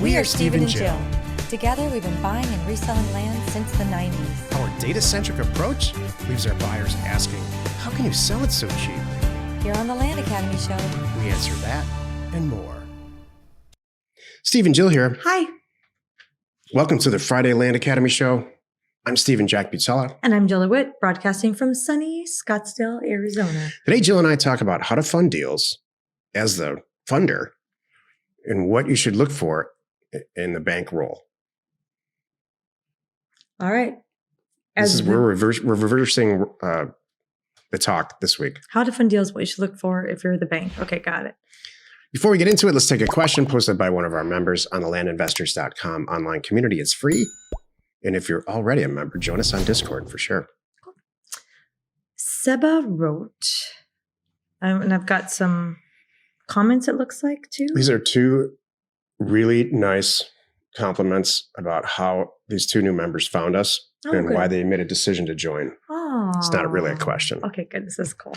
We are Steve and Jill. Together, we've been buying and reselling land since the 90s. Our data-centric approach leaves our buyers asking, how can you sell it so cheap? Here on the Land Academy Show, We answer that and more. Steve and Jill here. Hi. Welcome to the Friday Land Academy Show. I'm Steve and Jack Butella. And I'm Jill Witt, broadcasting from sunny Scottsdale, Arizona. Today, Jill and I talk about how to fund deals as the funder and what you should look for in the bank role. All right. We're reversing the talk this week. How to fund deals, what you should look for if you're the bank. Okay, got it. Before we get into it, let's take a question posted by one of our members on the landinvestors.com online community. It's free. And if you're already a member, join us on Discord for sure. Seba wrote, and I've got some comments, it looks like, too. These are two really nice compliments about how these two new members found us and good. why they made a decision to join. Oh, It's not really a question. Okay, good. This is cool.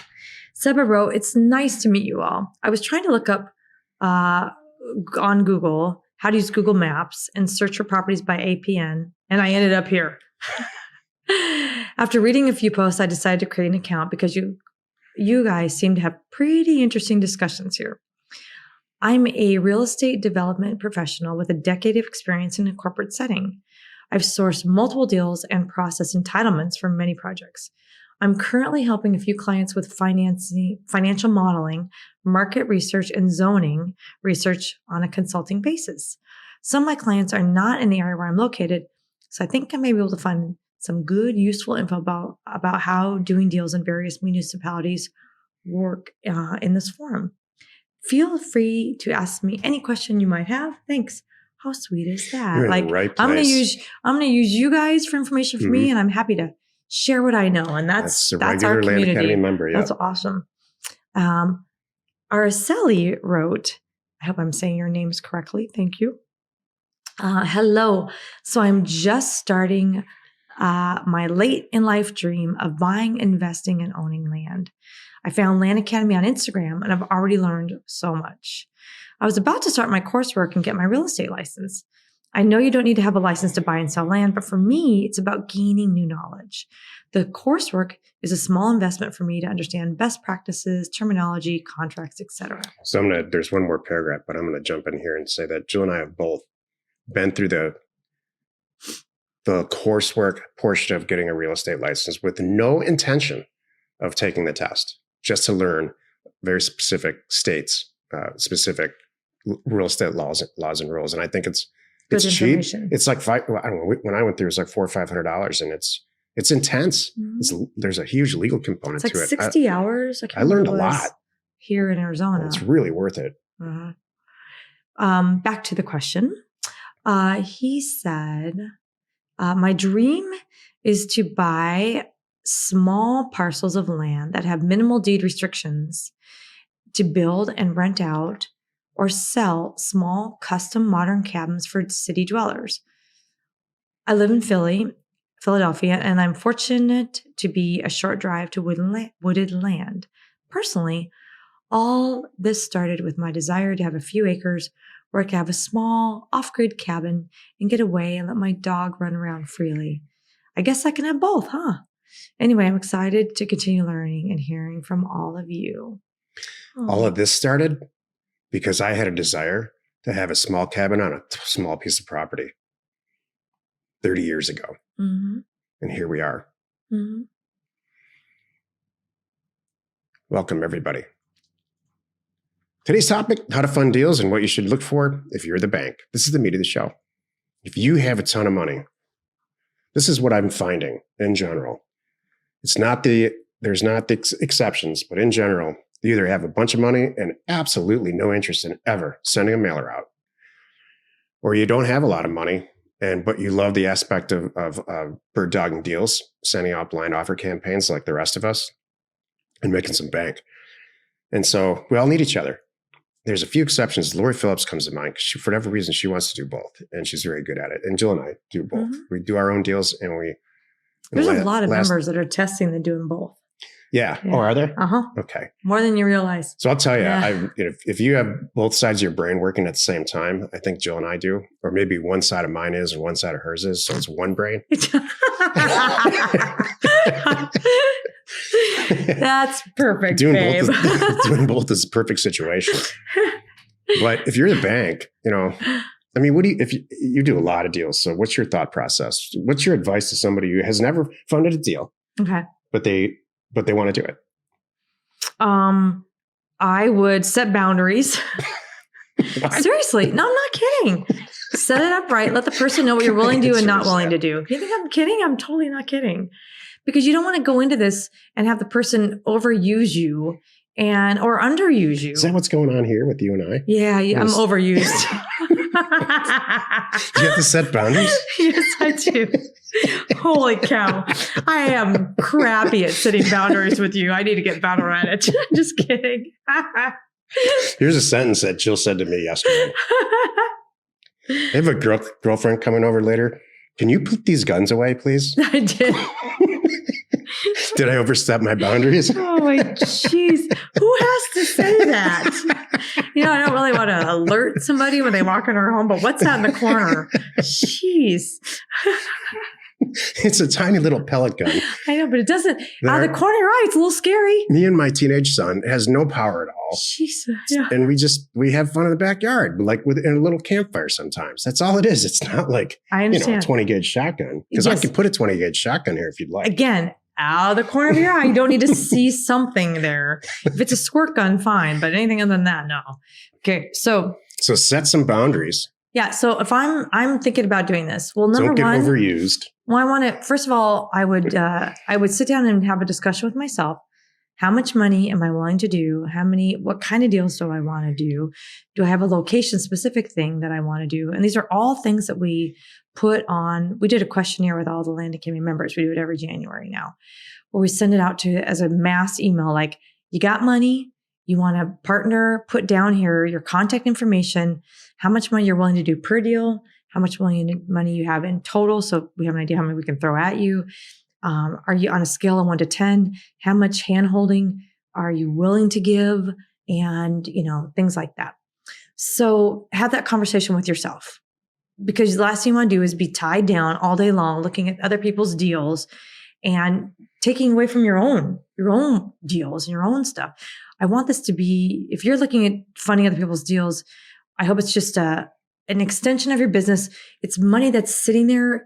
Seba wrote, it's nice to meet you all. I was trying to look up on Google how to use Google Maps and search for properties by APN, and I ended up here. After reading a few posts, I decided to create an account because you guys seem to have pretty interesting discussions here. I'm a real estate development professional with a decade of experience in a corporate setting. I've sourced multiple deals and processed entitlements for many projects. I'm currently helping a few clients with financial modeling, market research, and zoning research on a consulting basis. Some of my clients are not in the area where I'm located, so I think I may be able to find some good, useful info about how doing deals in various municipalities work in this forum. Feel free to ask me any question you might have. Thanks. How sweet is that? You're in the right I'm gonna place. use you guys for information for me, and I'm happy to share what I know. And that's a our regular Land community. Academy member. Yeah. That's awesome. Araceli wrote, I hope I'm saying your names correctly. Thank you. Hello. So I'm just starting my late in life dream of buying, investing, and owning land. I found Land Academy on Instagram, and I've already learned so much. I was about to start my coursework and get my real estate license. I know you don't need to have a license to buy and sell land, but for me, it's about gaining new knowledge. The coursework is a small investment for me to understand best practices, terminology, contracts, etc. So there's one more paragraph, but I'm going to jump in here and say that Jill and I have both been through the coursework portion of getting a real estate license with no intention of taking the test, just to learn very specific states, specific real estate laws and rules. And I think it's cheap. It's like I don't know. When I went through, it was like $400 or $500, and it's intense. Mm-hmm. There's a huge legal component It's like to it. 60 hours. I learned a lot here in Arizona. It's really worth it. Back to the question. He said, my dream is to buy small parcels of land that have minimal deed restrictions to build and rent out or sell small custom modern cabins for city dwellers. I live in Philadelphia, and I'm fortunate to be a short drive to wooded land. Personally, all this started with my desire to have a few acres where I could have a small off-grid cabin and get away and let my dog run around freely. I guess I can have both, huh? Anyway, I'm excited to continue learning and hearing from all of you. All of this started because I had a desire to have a small cabin on a small piece of property 30 years ago. Mm-hmm. And here we are. Mm-hmm. Welcome, everybody. Today's topic, how to fund deals and what you should look for if you're the bank. This is the meat of the show. If you have a ton of money, this is what I'm finding in general. There's not the exceptions, but in general, you either have a bunch of money and absolutely no interest in ever sending a mailer out, or you don't have a lot of money, but you love the aspect of bird dogging deals, sending out blind offer campaigns like the rest of us, and making some bank. And so we all need each other. There's a few exceptions. Lori Phillips comes to mind because for whatever reason, she wants to do both, and she's very good at it. And Jill and I do both. Mm-hmm. We do our own deals, and There's a lot of members that are testing and doing both. Yeah. Yeah. Oh, are there? Uh huh. Okay. More than you realize. So I'll tell you, Yeah. if you have both sides of your brain working at the same time, I think Jill and I do, or maybe one side of mine is and one side of hers is. So it's one brain. That's perfect, doing babe. both is, doing both is a perfect situation. But if you're the bank, I mean, what do you, if you do a lot of deals? So what's your thought process? What's your advice to somebody who has never funded a deal, Okay. but they want to do it? I would set boundaries. Seriously. No, I'm not kidding. Set it up right. Let the person know what you're willing to do and not willing to do. You think I'm kidding? I'm totally not kidding. Because you don't want to go into this and have the person overuse you or underuse you. Is that what's going on here with you and I? Yeah, I'm overused. Do you have to set boundaries? Yes, I do. Holy cow. I am crappy at setting boundaries with you. I need to get better at it. Just kidding. Here's a sentence that Jill said to me yesterday. I have a girlfriend coming over later. Can you put these guns away, please? I did. Did I overstep my boundaries? Oh my jeez. Who has to say that? I don't really want to alert somebody when they walk in our home, but what's that in the corner? Jeez. It's a tiny little pellet gun. I know, but it doesn't. Out of the corner of your eye, it's a little scary. Me and my teenage son has no power at all. Jeez. Yeah. And we have fun in the backyard, like in a little campfire sometimes. That's all it is. It's not like, I understand. a 20 gauge shotgun. Because I Yes. could put a 20 gauge shotgun here if you'd like. Again, out of the corner of your eye, you don't need to see something there. If it's a squirt gun, fine. But anything other than that, no. Okay. So set some boundaries. yeah. So if I'm thinking about doing this, well, number Don't get one, overused. well, I want to, first of all, I would sit down and have a discussion with myself. How much money am I willing to do? What kind of deals do I want to do? Do I have a location specific thing that I want to do? And these are all things that we put on. We did a questionnaire with all the Land Academy members. We do it every January now, where we send it out as a mass email. Like, you got money, you want to partner, put down here your contact information, how much money you're willing to do per deal, how much money you have in total. So we have an idea how many we can throw at you. Are you on a scale of 1 to 10? How much hand-holding are you willing to give? And, things like that. So have that conversation with yourself, because the last thing you want to do is be tied down all day long looking at other people's deals and taking away from your own deals and your own stuff. I want this to be, if you're looking at funding other people's deals, I hope it's just an extension of your business. It's money that's sitting there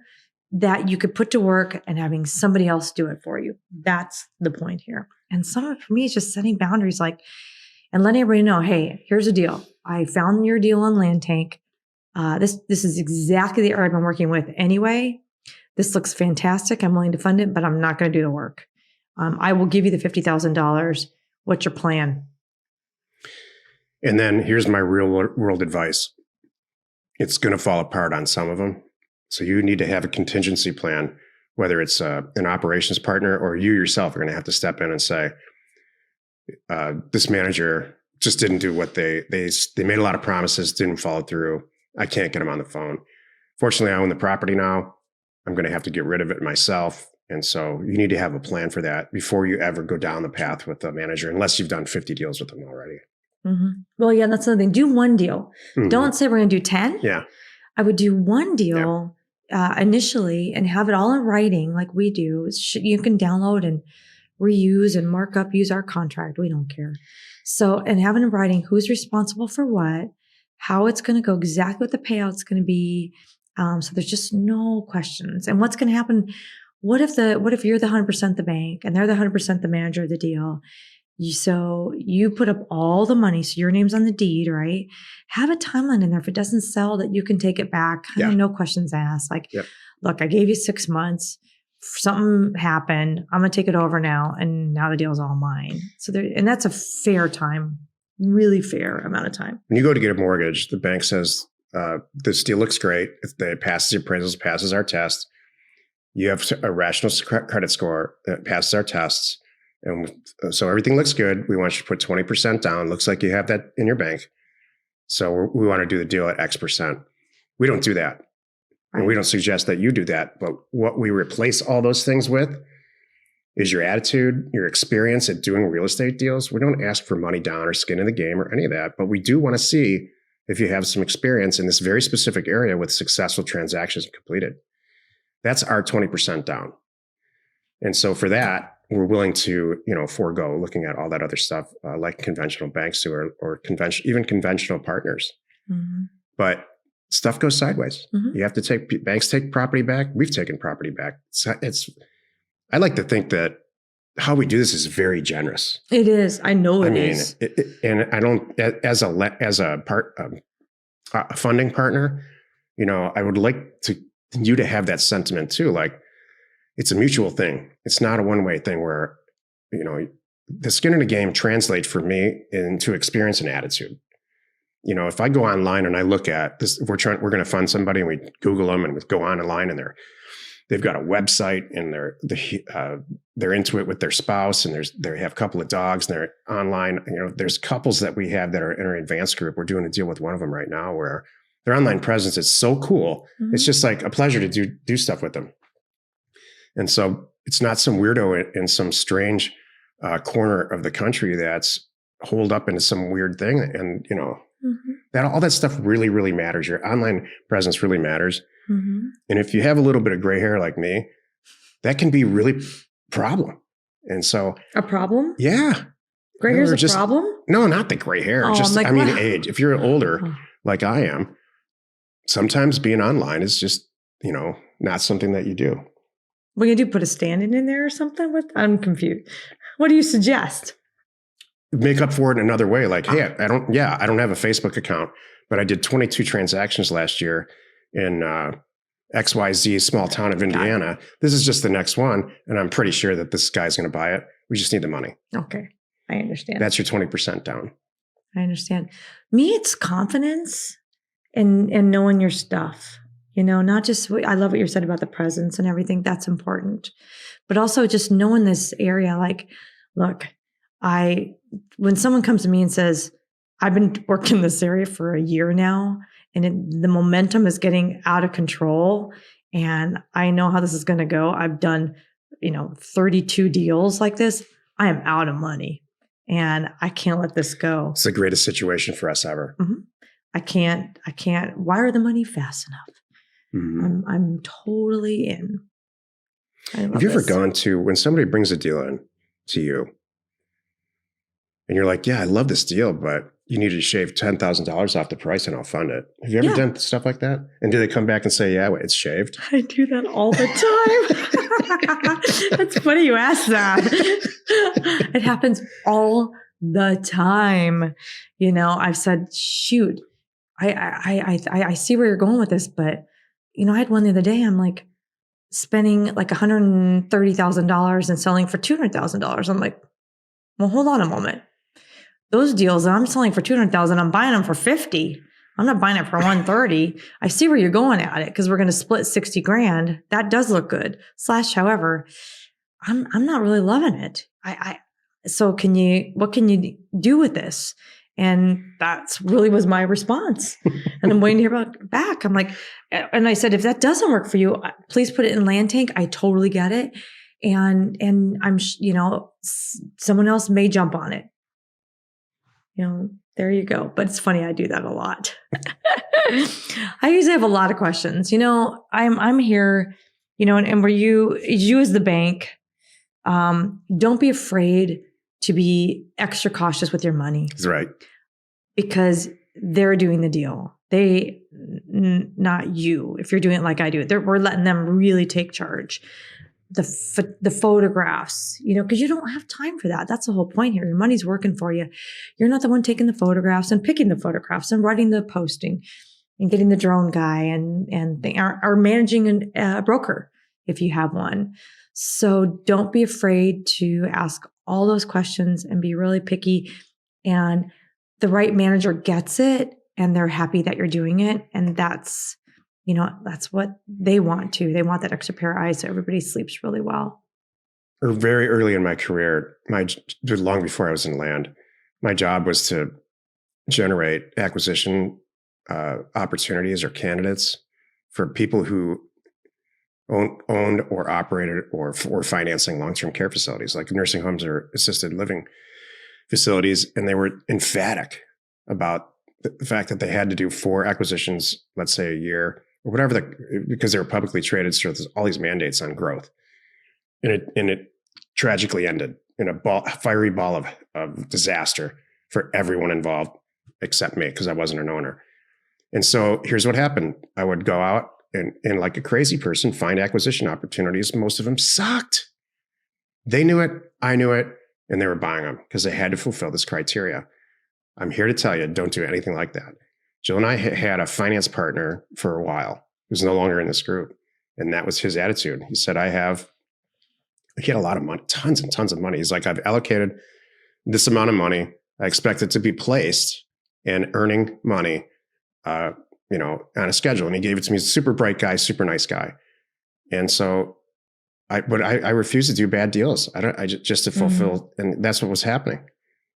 that you could put to work and having somebody else do it for you. That's the point here. And some of it for me is just setting boundaries, and letting everybody know, hey, here's a deal. I found your deal on Land Tank. This is exactly the area I've been working with anyway. This looks fantastic. I'm willing to fund it, but I'm not going to do the work. I will give you the $50,000. What's your plan? And then here's my real world advice. It's going to fall apart on some of them. So you need to have a contingency plan, whether it's an operations partner or you yourself are going to have to step in and say, this manager just didn't do what they made a lot of promises, didn't follow through. I can't get them on the phone. Fortunately, I own the property now. I'm going to have to get rid of it myself. And so you need to have a plan for that before you ever go down the path with the manager, unless you've done 50 deals with them already. Mm-hmm. Well, yeah, that's another thing. Do one deal. Mm-hmm. Don't say we're going to do 10. Yeah. I would do one deal initially and have it all in writing like we do. You can download and reuse and mark up, use our contract. We don't care. So, and have it in writing, who's responsible for what, how it's going to go, exactly what the payout's going to be. So there's just no questions. And what's going to happen? What if you're the 100% the bank and they're the 100% the manager of the deal? So you put up all the money. So your name's on the deed, right? Have a timeline in there. If it doesn't sell, that you can take it back. No questions asked. Look, I gave you 6 months. Something happened. I'm going to take it over now. And now the deal's all mine. So and that's a fair time, really fair amount of time. When you go to get a mortgage, the bank says, this deal looks great. If it passes the appraisals, passes our test, you have a rational credit score that passes our tests. And so everything looks good. We want you to put 20% down. Looks like you have that in your bank. So we want to do the deal at X percent. We don't do that. Right. And we don't suggest that you do that. But what we replace all those things with is your attitude, your experience at doing real estate deals. We don't ask for money down or skin in the game or any of that, but we do want to see if you have some experience in this very specific area with successful transactions completed. That's our 20% down. And so for that, we're willing to, forego looking at all that other stuff like conventional banks do or even conventional partners. Mm-hmm. But stuff goes sideways. Mm-hmm. You have to banks take property back. We've taken property back. I like to think that how we do this is very generous. It is. I know it is. And I don't, as a funding partner, I would like you to have that sentiment too. Like, it's a mutual thing. It's not a one-way thing where, the skin in the game translates for me into experience and attitude. If I go online and I look at this, we're going to fund somebody and we Google them and we go online and they've got a website and they're into it with their spouse and they have a couple of dogs and they're online. There's couples that we have that are in our advanced group. We're doing a deal with one of them right now where their online presence is so cool. Mm-hmm. It's just like a pleasure to do stuff with them. And so it's not some weirdo in some strange corner of the country that's holed up into some weird thing. And, mm-hmm. that all that stuff really, really matters. Your online presence really matters. Mm-hmm. And if you have a little bit of gray hair like me, that can be really problem. And so a problem? Yeah. Gray hair is a problem? No, not the gray hair. Age. If you're older, like I am, sometimes being online is just, not something that you do. What are you going to do? Put a stand-in in there or something? I'm confused. What do you suggest? Make up for it in another way. Like, hey, I don't have a Facebook account, but I did 22 transactions last year in XYZ small town of Indiana. This is just the next one. And I'm pretty sure that this guy's going to buy it. We just need the money. Okay. I understand. That's your 20% down. I understand. Me, it's confidence and knowing your stuff. Not just, I love what you said about the presence and everything. That's important. But also just knowing this area, like, look, when someone comes to me and says, I've been working this area for a year now, and the momentum is getting out of control, and I know how this is going to go. I've done, 32 deals like this. I am out of money, and I can't let this go. It's the greatest situation for us ever. Mm-hmm. I can't wire the money fast enough. Mm-hmm. I'm totally in. Have you ever gone to, when somebody brings a deal in to you and you're like, yeah, I love this deal, but you need to shave $10,000 off the price and I'll fund it. Have you ever done stuff like that? And do they come back and say, yeah, it's shaved? I do that all the time. That's funny you asked that. It happens all the time. I've said, shoot, I see where you're going with this, but I had one the other day. I'm like spending like $130,000 and selling for $200,000. I'm like, well, hold on a moment. Those deals that I'm selling for $200,000, I'm buying them for $50,000. I'm not buying it for $130,000. I see where you're going at it because we're going to split $60,000. That does look good. However, I'm not really loving it. So what can you do with this? And that's really was my response. And I'm waiting to hear back. I'm like, and I said, if that doesn't work for you, please put it in Land Tank. I totally get it. And I'm, someone else may jump on it. There you go. But it's funny. I do that a lot. I usually have a lot of questions. I'm here, and where you as the bank, don't be afraid to be extra cautious with your money. That's right. Because they're doing the deal. Not you. If you're doing it like I do, we're letting them really take charge. The photographs, because you don't have time for that. That's the whole point here. Your money's working for you. You're not the one taking the photographs and picking the photographs and writing the posting and getting the drone guy and they are managing a broker if you have one. So don't be afraid to ask all those questions and be really picky. And the right manager gets it and they're happy that you're doing it. And that's what they want to. They want that extra pair of eyes so everybody sleeps really well. Or very early in my career, long before I was in land, my job was to generate acquisition opportunities or candidates for people who owned or operated or financing long-term care facilities like nursing homes or assisted living facilities. And they were emphatic about the fact that they had to do 4 acquisitions, let's say a year or whatever, because they were publicly traded. So there's all these mandates on growth. And it tragically ended in a fiery ball of disaster for everyone involved except me, because I wasn't an owner. And so here's what happened. I would go out and like a crazy person, find acquisition opportunities. Most of them sucked. They knew it. I knew it. And they were buying them because they had to fulfill this criteria. I'm here to tell you, don't do anything like that. Jill and I had a finance partner for a while who's no longer in this group. And that was his attitude. He said, he had a lot of money, tons and tons of money. He's like, I've allocated this amount of money. I expect it to be placed and earning money, on a schedule. And he gave it to me. He's a super bright guy, super nice guy. And so I refuse to do bad deals. Just to fulfill. And that's what was happening.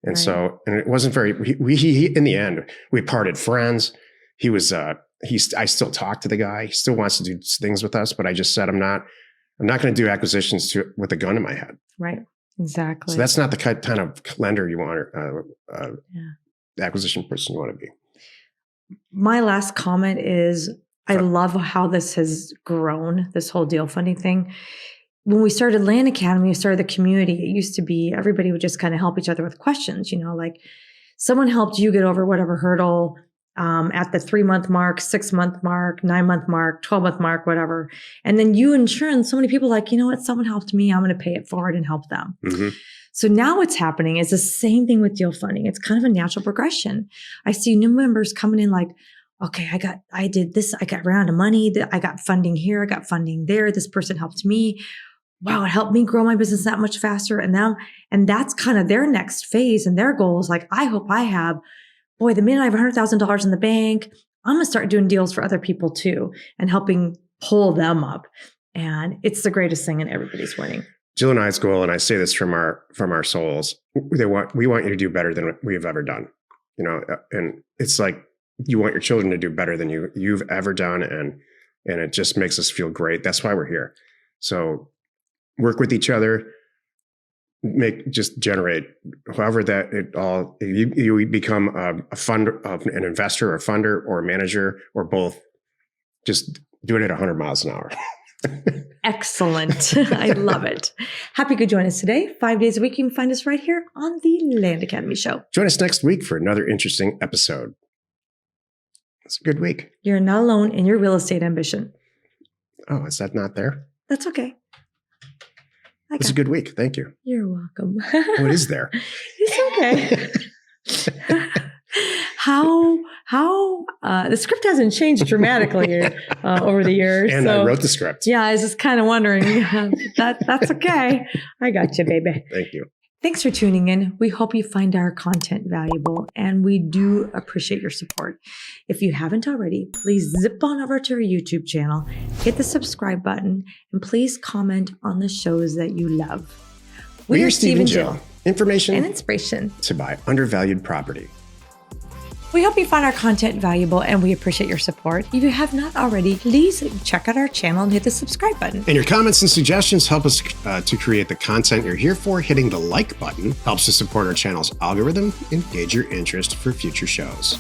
And Right. so, and it wasn't very, he in the end, we parted friends. He was, I still talk to the guy. He still wants to do things with us, but I just said, I'm not going to do acquisitions with a gun in my head. Right. Exactly. So that's not the kind of lender you want, acquisition person you want to be. My last comment is I love how this has grown, this whole deal funding thing. When we started Land Academy, we started the community. It used to be everybody would just kind of help each other with questions, like someone helped you get over whatever hurdle at the 3-month mark, 6-month mark, 9-month mark, 12-month mark, whatever. And then you insurance, so many people like, you know what, someone helped me, I'm going to pay it forward and help them. Mm-hmm. So now what's happening is the same thing with deal funding. It's kind of a natural progression. I see new members coming in like, okay, I did this. I got round of money. I got funding here. I got funding there. This person helped me. Wow, it helped me grow my business that much faster. And that's kind of their next phase and their goals. Like, I hope I have, the minute I have $100,000 in the bank, I'm going to start doing deals for other people too and helping pull them up. And it's the greatest thing and everybody's winning. Jill and I's goal, and I say this from our souls, we want you to do better than we've ever done. And it's like you want your children to do better than you've ever done, and it just makes us feel great. That's why we're here. So work with each other, generate however that it all, you become a fund of an investor or a funder or a manager or both. Just do it at 100 miles an hour. Excellent. I love it. Happy you could join us today. 5 days a week. You can find us right here on the Land Academy Show. Join us next week for another interesting episode. It's a good week. You're not alone in your real estate ambition. Oh, is that not there? That's okay. It's a good week. Thank you. You're welcome. What is there? It's okay. How the script hasn't changed dramatically over the years. And I wrote the script. Yeah, I was just kind of wondering. That's okay. I got you, baby. Thank you. Thanks for tuning in. We hope you find our content valuable, and we do appreciate your support. If you haven't already, please zip on over to our YouTube channel, hit the subscribe button, and please comment on the shows that you love. We are Steve and Jill. Information and inspiration to buy undervalued property. We hope you find our content valuable, and we appreciate your support. If you have not already, please check out our channel and hit the subscribe button. And your comments and suggestions help us to create the content you're here for. Hitting the like button helps to support our channel's algorithm and gauge your interest for future shows.